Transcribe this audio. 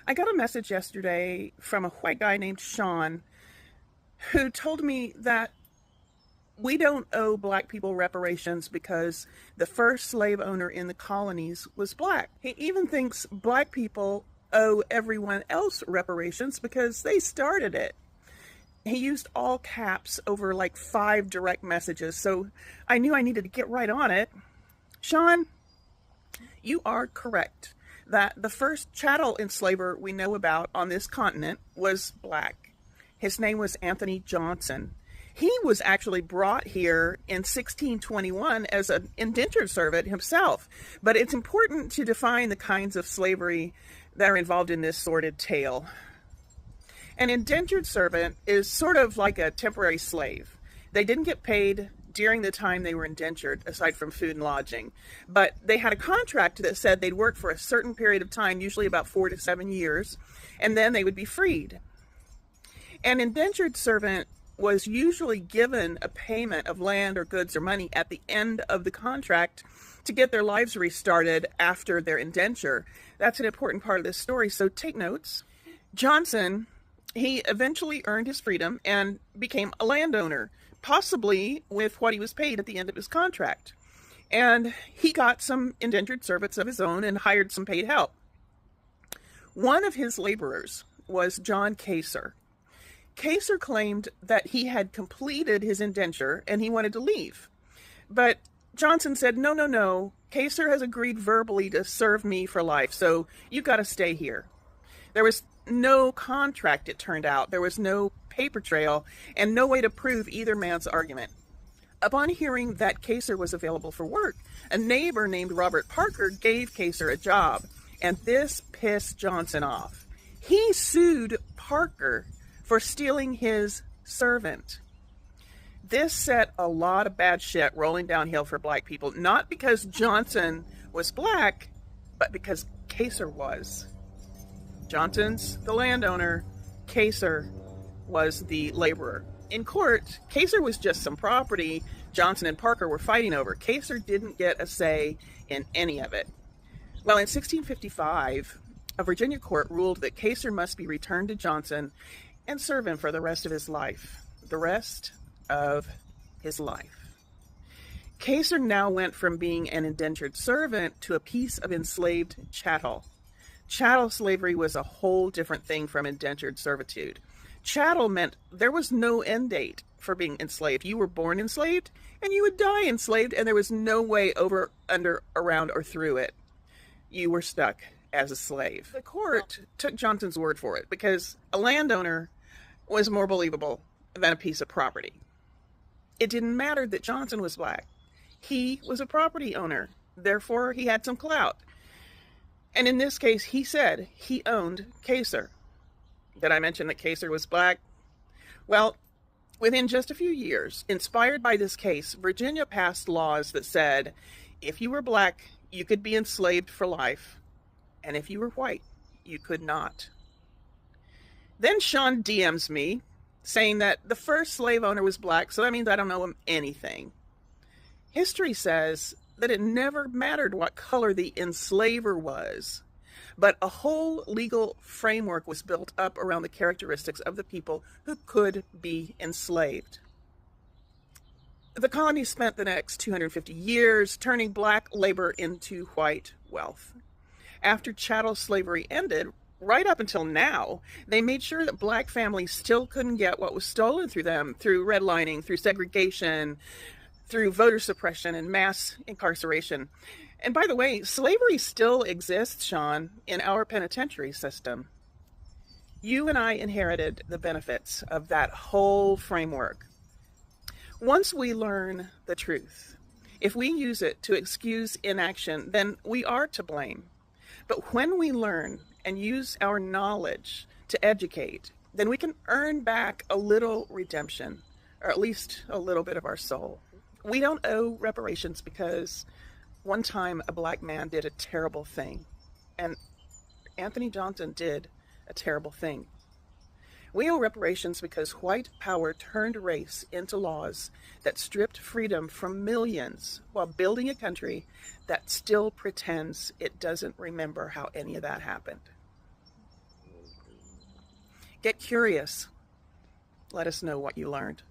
I got a message yesterday from a white guy named Sean who told me that we don't owe black people reparations because the first slave owner in the colonies was black. He even thinks black people owe everyone else reparations because they started it. He used all caps over like 5 direct messages, so I knew I needed to get right on it. Sean, you are correct that the first chattel enslaver we know about on this continent was black. His name was Anthony Johnson. He was actually brought here in 1621 as an indentured servant himself. But it's important to define the kinds of slavery that are involved in this sordid tale. An indentured servant is sort of like a temporary slave. They didn't get paid during the time they were indentured, aside from food and lodging. But they had a contract that said they'd work for a certain period of time, usually about 4 to 7 years, and then they would be freed. An indentured servant was usually given a payment of land or goods or money at the end of the contract to get their lives restarted after their indenture. That's an important part of this story, so take notes. Johnson, he eventually earned his freedom and became a landowner, possibly with what he was paid at the end of his contract. And he got some indentured servants of his own and hired some paid help. One of his laborers was John Kacer. Kacer claimed that he had completed his indenture and he wanted to leave. But Johnson said, no. Kacer has agreed verbally to serve me for life, so you've got to stay here. There was no contract, it turned out. There was no paper trail and no way to prove either man's argument. Upon hearing that Kacer was available for work, a neighbor named Robert Parker gave Kacer a job, and this pissed Johnson off. He sued Parker for stealing his servant. This set a lot of bad shit rolling downhill for black people, not because Johnson was black, but because Kacer was. Johnson's the landowner, Kacer was the laborer. In court, Kacer was just some property Johnson and Parker were fighting over. Kacer didn't get a say in any of it. Well, in 1655, a Virginia court ruled that Kacer must be returned to Johnson and serve him for the rest of his life. The rest of his life. Kacer now went from being an indentured servant to a piece of enslaved chattel. Chattel slavery was a whole different thing from indentured servitude. Chattel meant there was no end date for being enslaved. You were born enslaved and you would die enslaved, and there was no way over, under, around, or through it. You were stuck as a slave. The court took Johnson's word for it because a landowner was more believable than a piece of property. It didn't matter that Johnson was black. He was a property owner. Therefore, he had some clout. And in this case, he said he owned Kacer. Did I mention that Kacer was black? Well, within just a few years, inspired by this case, Virginia passed laws that said if you were black, you could be enslaved for life. And if you were white, you could not. Then Sean DMs me saying that the first slave owner was black, so that means I don't know him anything. History says that it never mattered what color the enslaver was, but a whole legal framework was built up around the characteristics of the people who could be enslaved. The colony spent the next 250 years turning black labor into white wealth. After chattel slavery ended, right up until now, they made sure that black families still couldn't get what was stolen through them, through redlining, through segregation, through voter suppression and mass incarceration. And by the way, slavery still exists, Sean, in our penitentiary system. You and I inherited the benefits of that whole framework. Once we learn the truth, if we use it to excuse inaction, then we are to blame. But when we learn and use our knowledge to educate, then we can earn back a little redemption, or at least a little bit of our soul. We don't owe reparations because one time a black man did a terrible thing, and Anthony Johnson did a terrible thing. We owe reparations because white power turned race into laws that stripped freedom from millions while building a country that still pretends it doesn't remember how any of that happened. Get curious. Let us know what you learned.